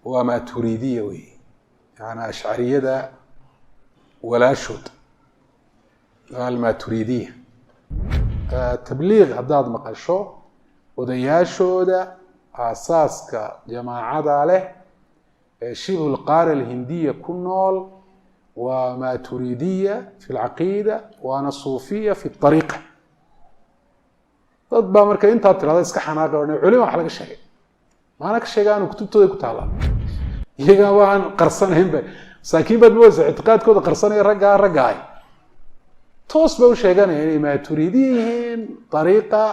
وماتريدية وي يعني أشعرية ولا شد الماتريدية تبليغ هداد مقشو odayaashooda aasaaska jamaacada leh ee shibhu lqaara alhindiya ku nool waa maaturidiya fi lcaqiida waana suufiya fi ariiqa dad baa marka intaa tirada iska xanaaqi o culima wax laga sheegay maana ka sheegaanu kutubtooda ku taala iyaga waan qarsanaynba masaakiin baad moosa ictiqaadkooda qarsanaya raggaay toos ba u sheeganaya inay maaturidiya yihiin ariiqa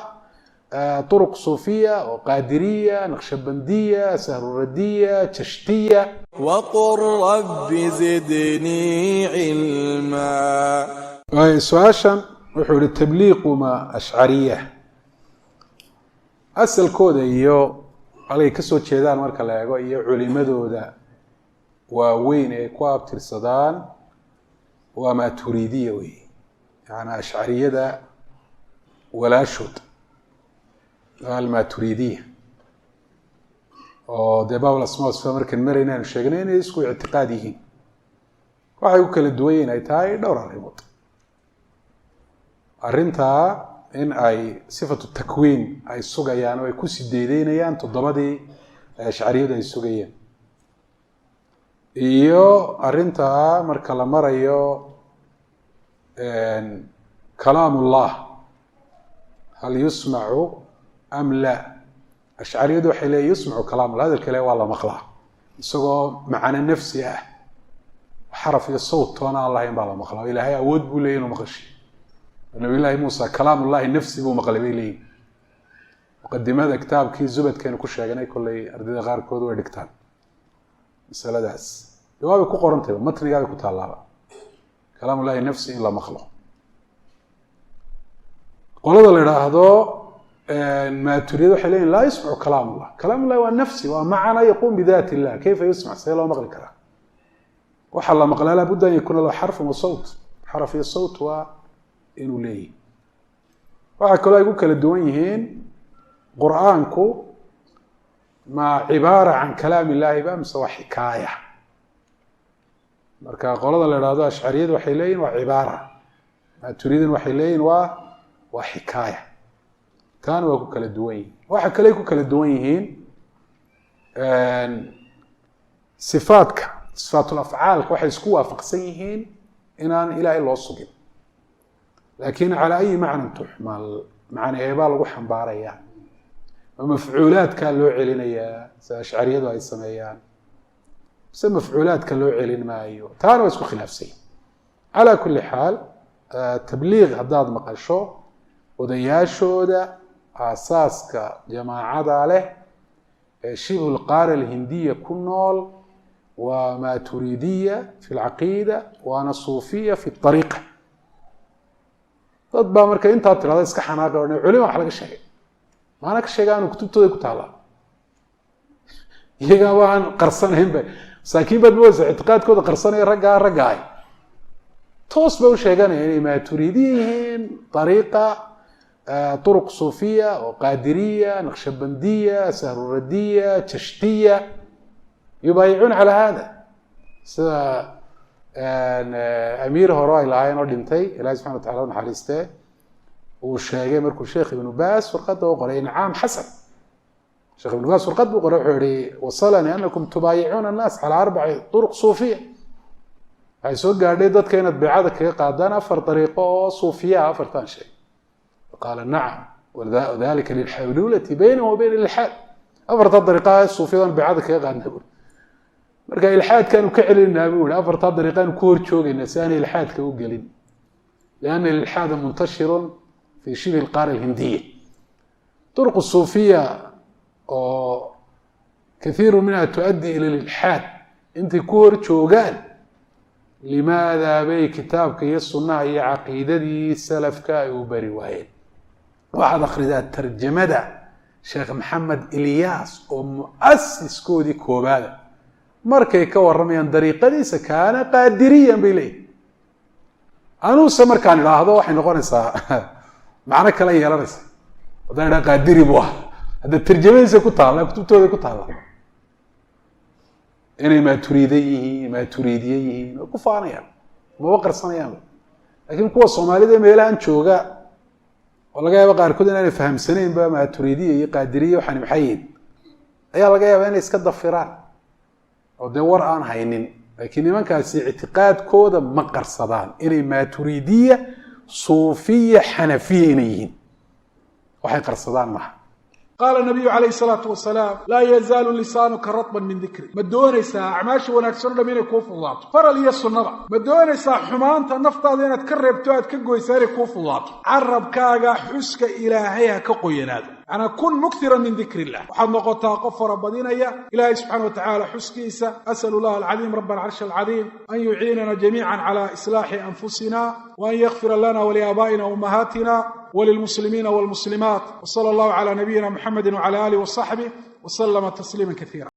طرق صوفية وقادرية نقشبندية سهروردية چشتية وقل رب زدني علما. سؤاشا وحول التبليغ وما أشعرية أسأل كودة إيو علي كسو تشيدان ماركا لايقو إيو علمدو دا ووين إيقواب ترصدان وما تريدية وي يعني أشعرية دا ولا شد الماتريدية oo dee baabl asmaas fa markan marayna aanu sheegnay inay isku ictiqaad yihiin waxay u kala duwan yihiin ay tahay dhowr arrimood arrintaa in ay sifatu takwiin ay sugayaan oo ay ku sideedeynayaan toddobadii ashcariyadu ay sugayeen iyo arrintaa marka la marayo kalaamullah hal yusmacu am la ashcariyadu waxay leeyihin yusmacu kalaam hadalka ilahi waa la maqlaa isagoo macano nafsi ah xaraf iyo sawt toona aan lahayn baa la maqlaa ilaahay awood buu leeyahy inuu maqashiyo nabi llaahi muusa kalaamullahi nafsi buu maqlay bay leeyihin muqadimada kitaabkii zubadkaynu ku sheeganay kollay ardayda qaarkood way dhigtaan masaladaas jawaabay ku qorantayba matnigaabay ku taallaaba kalaamullahi nafsi in la maqlo qolada la idhaahdo maaturiyad waxay leeyihin laa yusmacu kalaam ullah kalaam ullahi waa nafsi waa macana yaquum bidaat illah kayfa yusmac see loo maqli karaa waxaa la maqlaa laabudda an yakuuna lahu xarfun wa sawt xaraf iyo sawt waa inuu leeyihi waxaa kaloo ay ku kala duwan yihiin qur-aanku ma cibaara can kalaam illahi ba mise waa xikaaya marka qolada la idhahdo ashcariyadu waxay leeyihin waa cibaara maaturiyadan waxay leeyihin waa xikaaya taana waa ku kala duwan yihiin waxa kale ay ku kala duwan yihiin sifaatul afcaalka waxay isku waafaqsan yihiin inaan ilaahay loo sugin laakin calaa ayi macnan tuxmal macnaheebaa lagu xambaaraya ma mafcuulaadkaa loo celinayaa sida ashcariyadu ay sameeyaan mise mafcuulaadka loo celin maayo taana waa isku khilaafsan yihin calaa kuli xaal tabliiq haddaad maqasho odayaashooda aasaaska jamaacada leh ee shibhu lqaara alhindiya ku nool waa maaturidiya fi lcaqiida waana suufiya fi ariiqa dad baa marka intaa tirada iska xanaaqi o culima wax laga sheegay maana ka sheegaanu kutubtooda ku taala iyaga waan qarsanaynba masaakiin baad moosa ictiqaadkooda qarsanaya raggaay toos ba u sheeganaya inay maaturidiya yihiin ariiqa طرق صوفية وقادرية نقشبندية سهروردية چشتية يبايعون على هذا سida أمير هراي lahayn oo dhintay ilahi سبحانه وتعالى naxariiste uu sheegay markuu sheekh ibnu baas warqada u qoray incaam xasan sheekh ibnu baas warqad buu qoray wuxuu yihi wasalanii anakum tubaayicuuna الnaas calى 4 طرق صوفية waxay soo gaadhay dadka inaad beecada kaga qaadaan 4 dariiqo oo suufiya afartan shay قال نعم وذلك للحلولة بينه وبين الإلحاد أفرط الطريقة الصوفية بعضك يقعد نقول مركا إلحاد كانوا كعلنا نقول أفرط الطريقة كور شوق النسان إلحاد كوجلين لأن الإلحاد منتشر في شبه القارة الهندية طرق الصوفية كثير منها تؤدي إلى الإلحاد أنت كور شوقان لماذا بي كتابك يصنع هي عقيدتي سلف كاي وبروايين waxaad akhridaa tarjamada sheekh maxamed ilyaas oo mu'asis koodii koobaada markay ka warramayaan dariiqadiisa kaana qaadiriyan bay leeyihin anuuse markaan idhaahdo waxay noqonaysaa macno kale yeelanaysa haddaan idhaha qaadiri buu ah hadda tarjamadiisa ku taalla kutubtooda ku taalla inay maaturiidan yihiin maaturiidiye yihiin way ku faanayaan maba qarsanayaanba laakiin kuwa soomaalida meelahan jooga oo laga yaaba qaarkood inaanay fahamsanaynba maaturiidiye iyo qaadiriye waxaan maxay yihiin ayaa laga yaabaa inay iska dafiraan oo dee war aan haynin laakiin nimankaasi ictiqaadkooda ma qarsadaan inay maaturiidiya suufiya xanafiya inay yihiin waxay qarsadaan maha قال النبي عليه الصلاة والسلام لا يزال لسانك رطبا من ذكري ما دونيسا أعماش ونكسر من كوف الله فرل يسنر ما دونيسا حمانت النفط هذين تكرب تواد كجو يساري كوف الله عرب كاغا حسك إلهيها كقيناد أنا كن مكثرا من ذكر الله وحد نقطة قفر بدينا يا إلهي سبحانه وتعالى حسكيسا أسأل الله العظيم رب العرش العظيم أن يعيننا جميعا على إصلاح أنفسنا وأن يغفر لنا ولآبائنا وأمهاتنا وللمسلمين والمسلمات وصلى الله على نبينا محمد وعلى آله وصحبه وسلم تسليما كثيرا